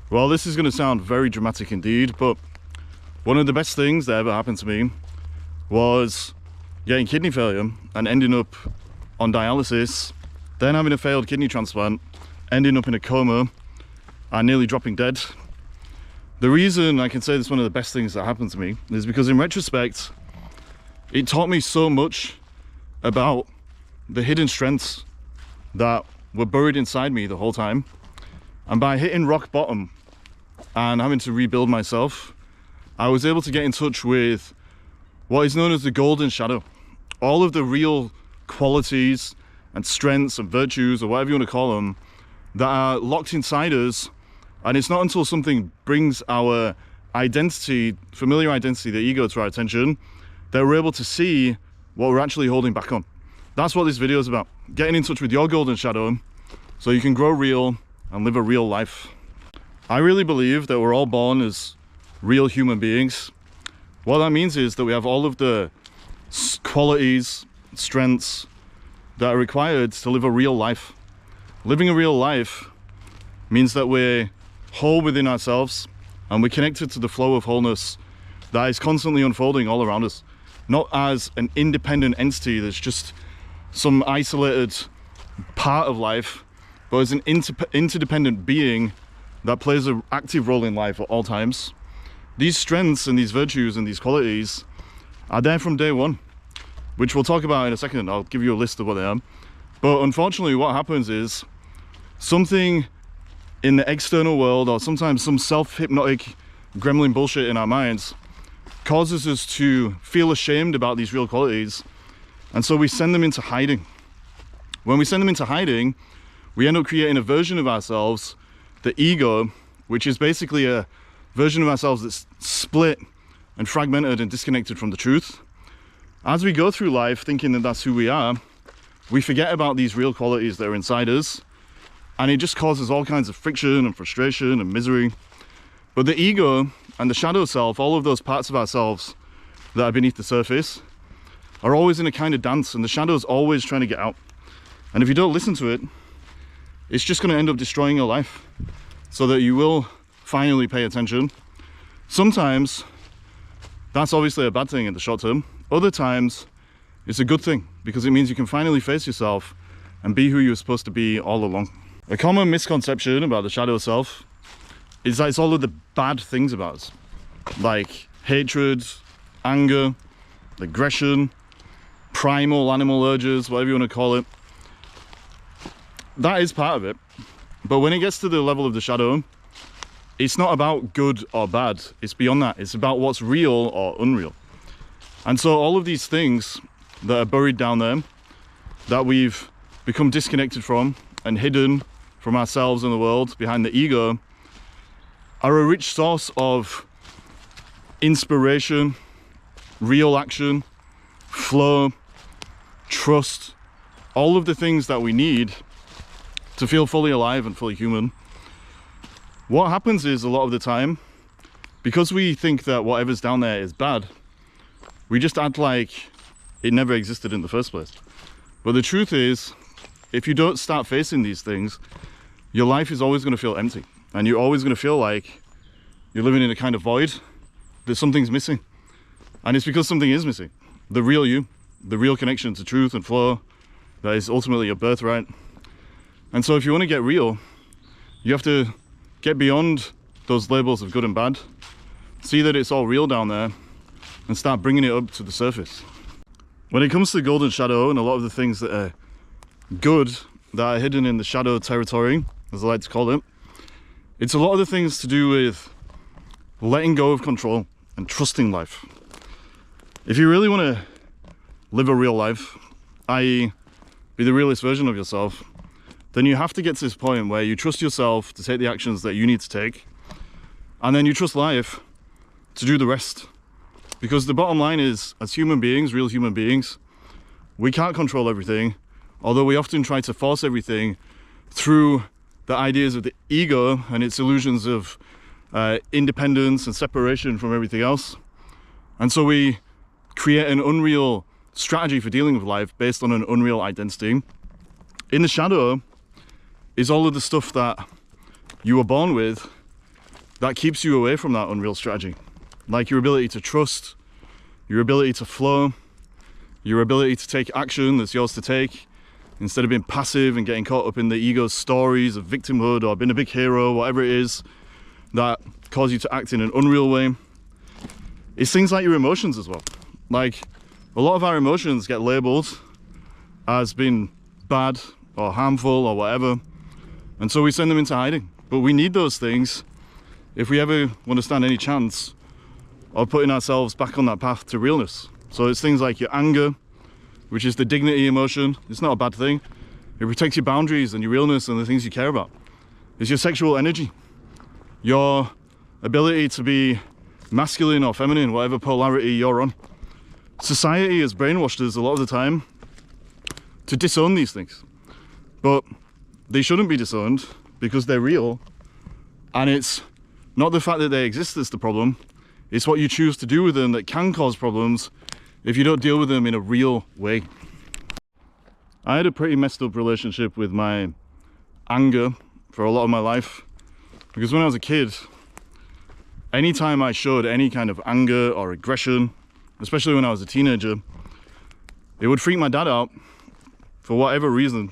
Well, this is going to sound very dramatic indeed, but one of the best things that ever happened to me was getting kidney failure and ending up on dialysis, then having a failed kidney transplant, ending up in a coma and nearly dropping dead. The reason I can say this is one of the best things that happened to me is because in retrospect, it taught me so much about the hidden strengths that were buried inside me the whole time. And by hitting rock bottom and having to rebuild myself, I was able to get in touch with what is known as the golden shadow. All of the real qualities and strengths and virtues, or whatever you want to call them, that are locked inside us. And it's not until something brings our identity, familiar identity, the ego, to our attention, that we're able to see what we're actually holding back on. That's what this video is about. Getting in touch with your golden shadow so you can grow real and live a real life. I really believe that we're all born as real human beings. What that means is that we have all of the qualities, strengths that are required to live a real life. Living a real life means that we're whole within ourselves and we're connected to the flow of wholeness that is constantly unfolding all around us. Not as an independent entity that's just some isolated part of life, but as an interdependent being that plays an active role in life at all times. These strengths and these virtues and these qualities are there from day one, which we'll talk about in a second. I'll give you a list of what they are. But unfortunately, what happens is something in the external world, or sometimes some self-hypnotic gremlin bullshit in our minds, causes us to feel ashamed about these real qualities, and so we send them into hiding. When we send them into hiding, we end up creating a version of ourselves, the ego, which is basically a version of ourselves that's split and fragmented and disconnected from the truth. As we go through life thinking that that's who we are, we forget about these real qualities that are inside us, and it just causes all kinds of friction and frustration and misery. But the ego and the shadow self, all of those parts of ourselves that are beneath the surface, are always in a kind of dance, and the shadow's always trying to get out. And if you don't listen to it, it's just going to end up destroying your life, so that you will finally pay attention. Sometimes that's obviously a bad thing in the short term. Other times it's a good thing, because it means you can finally face yourself and be who you were supposed to be all along. A common misconception about the shadow self is that it's all of the bad things about us, like hatred, anger, aggression, primal animal urges, whatever you want to call it. That is part of it, but when it gets to the level of the shadow, it's not about good or bad. It's beyond that. It's about what's real or unreal. And so all of these things that are buried down there, that we've become disconnected from and hidden from ourselves and the world behind the ego, are a rich source of inspiration, real action, flow, trust, all of the things that we need to feel fully alive and fully human. What happens is, a lot of the time, because we think that whatever's down there is bad, we just act like it never existed in the first place. But the truth is, if you don't start facing these things, your life is always going to feel empty, and you're always going to feel like you're living in a kind of void, that something's missing. And it's because something is missing. The real you, the real connection to truth and flow, that is ultimately your birthright. And so if you want to get real, you have to get beyond those labels of good and bad, see that it's all real down there, and start bringing it up to the surface. When it comes to the golden shadow and a lot of the things that are good, that are hidden in the shadow territory, as I like to call it, it's a lot of the things to do with letting go of control and trusting life. If you really want to live a real life, i.e. be the realest version of yourself, then you have to get to this point where you trust yourself to take the actions that you need to take, and then you trust life to do the rest. Because the bottom line is, as human beings, real human beings, we can't control everything, although we often try to force everything through the ideas of the ego and its illusions of independence and separation from everything else. And so we create an unreal strategy for dealing with life based on an unreal identity. In the shadow is all of the stuff that you were born with that keeps you away from that unreal strategy. Like your ability to trust, your ability to flow, your ability to take action that's yours to take, instead of being passive and getting caught up in the ego's stories of victimhood or being a big hero, whatever it is that cause you to act in an unreal way. It's things like your emotions as well. Like, a lot of our emotions get labeled as being bad or harmful or whatever, and so we send them into hiding. But we need those things if we ever want to stand any chance of putting ourselves back on that path to realness. So it's things like your anger, which is the dignity emotion. It's not a bad thing. It protects your boundaries and your realness and the things you care about. It's your sexual energy, your ability to be masculine or feminine, whatever polarity you're on. Society has brainwashed us a lot of the time to disown these things, but they shouldn't be disowned because they're real, and it's not the fact that they exist that's the problem. It's what you choose to do with them that can cause problems if you don't deal with them in a real way. I had a pretty messed up relationship with my anger for a lot of my life, because when I was a kid, anytime I showed any kind of anger or aggression, especially when I was a teenager, it would freak my dad out for whatever reason.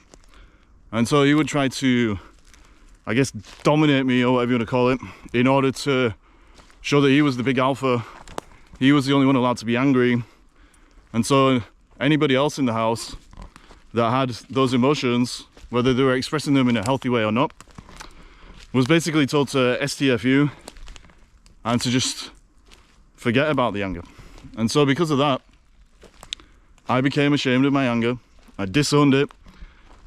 And so he would try to, I guess, dominate me, or whatever you want to call it, in order to show that he was the big alpha. He was the only one allowed to be angry. And so anybody else in the house that had those emotions, whether they were expressing them in a healthy way or not, was basically told to STFU and to just forget about the anger. And so because of that, I became ashamed of my anger, I disowned it,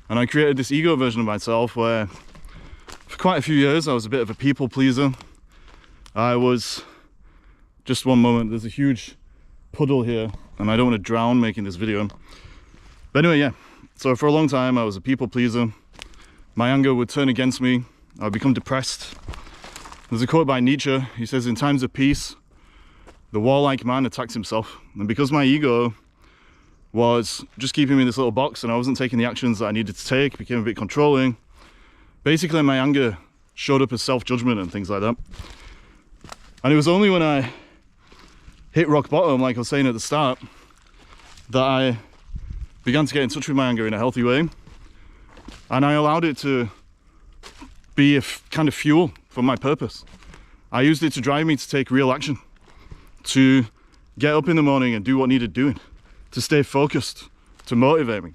and I created this ego version of myself where for quite a few years I was a bit of a people pleaser. I was, just one moment, there's a huge puddle here and I don't want to drown making this video. But anyway, yeah, so for a long time I was a people pleaser. My anger would turn against me, I would become depressed. There's a quote by Nietzsche. He says, in times of peace, the warlike man attacks himself. And because my ego was just keeping me in this little box and I wasn't taking the actions that I needed to take, became a bit controlling, basically my anger showed up as self-judgment and things like that. And it was only when I hit rock bottom, like I was saying at the start, that I began to get in touch with my anger in a healthy way, and I allowed it to be a kind of fuel for my purpose. I used it to drive me to take real action, to get up in the morning and do what needed doing, to stay focused, to motivate me.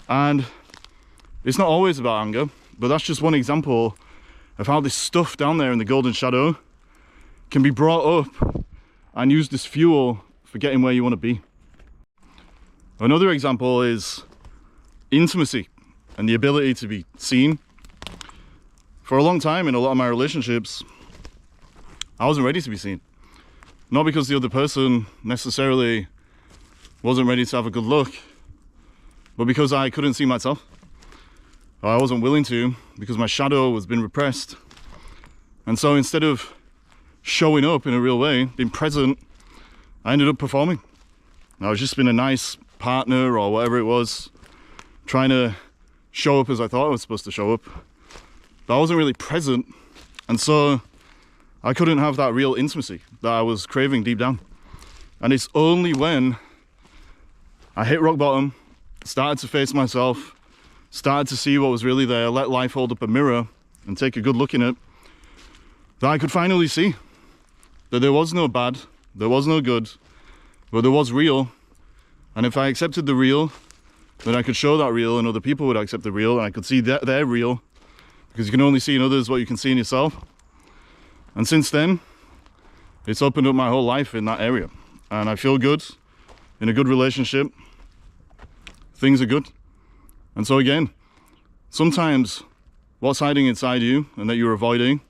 And it's not always about anger, but that's just one example of how this stuff down there in the golden shadow can be brought up and used as fuel for getting where you want to be. Another example is intimacy and the ability to be seen. For a long time in a lot of my relationships, I wasn't ready to be seen. Not because the other person necessarily wasn't ready to have a good look, but because I couldn't see myself. Or I wasn't willing to, because my shadow was being repressed. And so instead of showing up in a real way, being present, I ended up performing. I was just being a nice partner or whatever it was, trying to show up as I thought I was supposed to show up. But I wasn't really present, and so I couldn't have that real intimacy that I was craving deep down. And it's only when I hit rock bottom, started to face myself, started to see what was really there, let life hold up a mirror and take a good look in it, that I could finally see that there was no bad, there was no good, but there was real. And if I accepted the real, then I could show that real, and other people would accept the real, and I could see that they're real, because you can only see in others what you can see in yourself. And since then, it's opened up my whole life in that area, and I feel good, in a good relationship, things are good. And so again, sometimes what's hiding inside you and that you're avoiding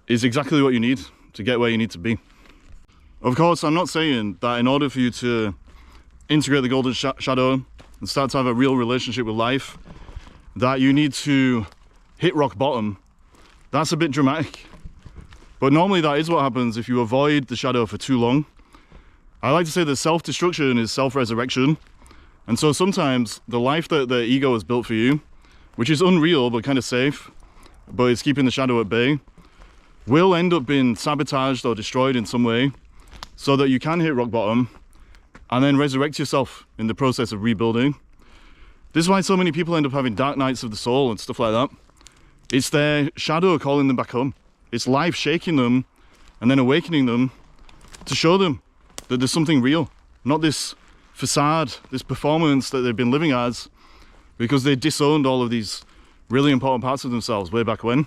is exactly what you need to get where you need to be. Of course, I'm not saying that in order for you to integrate the golden shadow and start to have a real relationship with life, that you need to hit rock bottom. That's a bit dramatic. But normally that is what happens if you avoid the shadow for too long. I like to say that self-destruction is self-resurrection. And so sometimes the life that the ego has built for you, which is unreal but kind of safe, but it's keeping the shadow at bay, will end up being sabotaged or destroyed in some way so that you can hit rock bottom and then resurrect yourself in the process of rebuilding. This is why so many people end up having dark nights of the soul and stuff like that. It's their shadow calling them back home. It's life shaking them and then awakening them to show them that there's something real, not this facade, this performance that they've been living as because they disowned all of these really important parts of themselves way back when.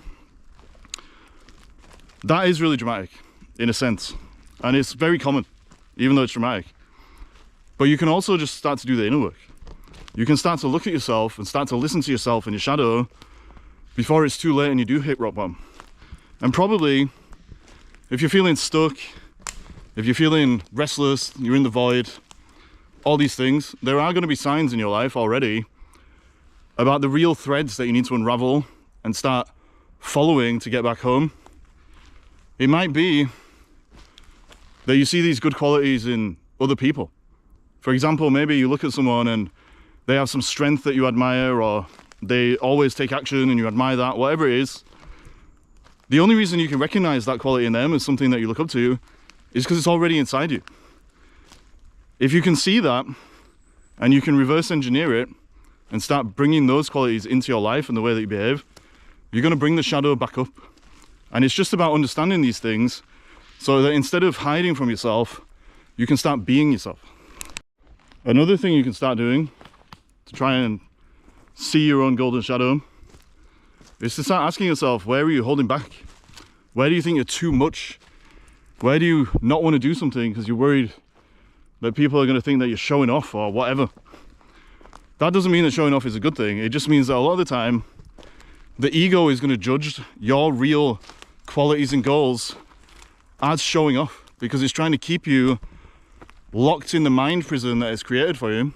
That is really dramatic in a sense, and it's very common, even though it's dramatic. But you can also just start to do the inner work. You can start to look at yourself and start to listen to yourself in your shadow before it's too late and you do hit rock bottom. And probably, if you're feeling stuck, if you're feeling restless, you're in the void, all these things, there are going to be signs in your life already about the real threads that you need to unravel and start following to get back home. It might be that you see these good qualities in other people. For example, maybe you look at someone and they have some strength that you admire, or they always take action and you admire that, whatever it is. The only reason you can recognize that quality in them as something that you look up to is because it's already inside you. If you can see that and you can reverse engineer it and start bringing those qualities into your life and the way that you behave, you're going to bring the shadow back up. And it's just about understanding these things so that instead of hiding from yourself, you can start being yourself. Another thing you can start doing to try and see your own golden shadow is to start asking yourself, where are you holding back? Where do you think you're too much? Where do you not want to do something because you're worried that people are going to think that you're showing off or whatever? That doesn't mean that showing off is a good thing. It just means that a lot of the time, the ego is going to judge your real qualities and goals as showing off, because it's trying to keep you locked in the mind prison that it's created for you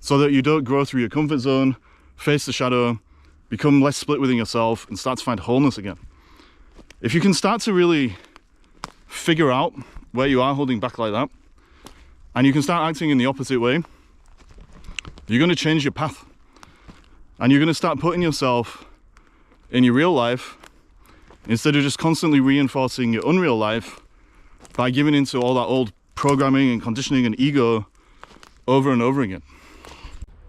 so that you don't grow through your comfort zone, face the shadow, become less split within yourself, and start to find wholeness again. If you can start to really figure out where you are holding back like that, and you can start acting in the opposite way, you're going to change your path. And you're going to start putting yourself in your real life instead of just constantly reinforcing your unreal life by giving into all that old programming and conditioning and ego over and over again.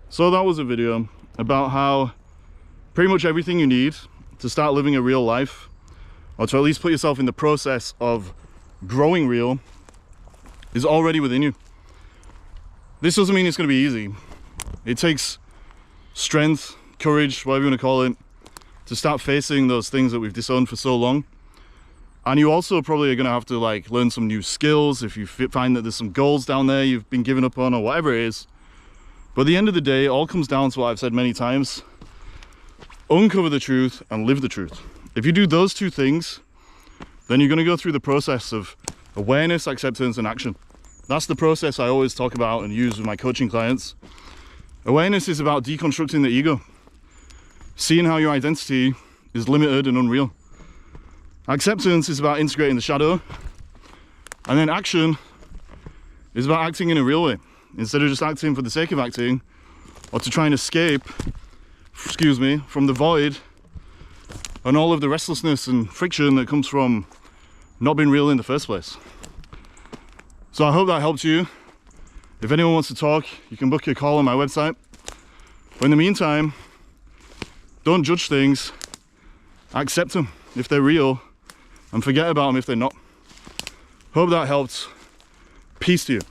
So that was a video about how pretty much everything you need to start living a real life, or to at least put yourself in the process of growing real, is already within you. This doesn't mean it's going to be easy. It takes strength, courage, whatever you want to call it, to start facing those things that we've disowned for so long. And you also probably are going to have to learn some new skills if you find that there's some goals down there you've been giving up on or whatever it is. But at the end of the day, it all comes down to what I've said many times: uncover the truth and live the truth. If you do those two things, then you're going to go through the process of awareness, acceptance, and action. That's the process I always talk about and use with my coaching clients. Awareness is about deconstructing the ego, seeing how your identity is limited and unreal. Acceptance is about integrating the shadow, and then action is about acting in a real way, instead of just acting for the sake of acting, or to try and escape, from the void and all of the restlessness and friction that comes from not being real in the first place. So I hope that helped you. If anyone wants to talk, you can book your call on my website. But in the meantime, don't judge things, accept them if they're real, and forget about them if they're not. Hope that helped. Peace to you.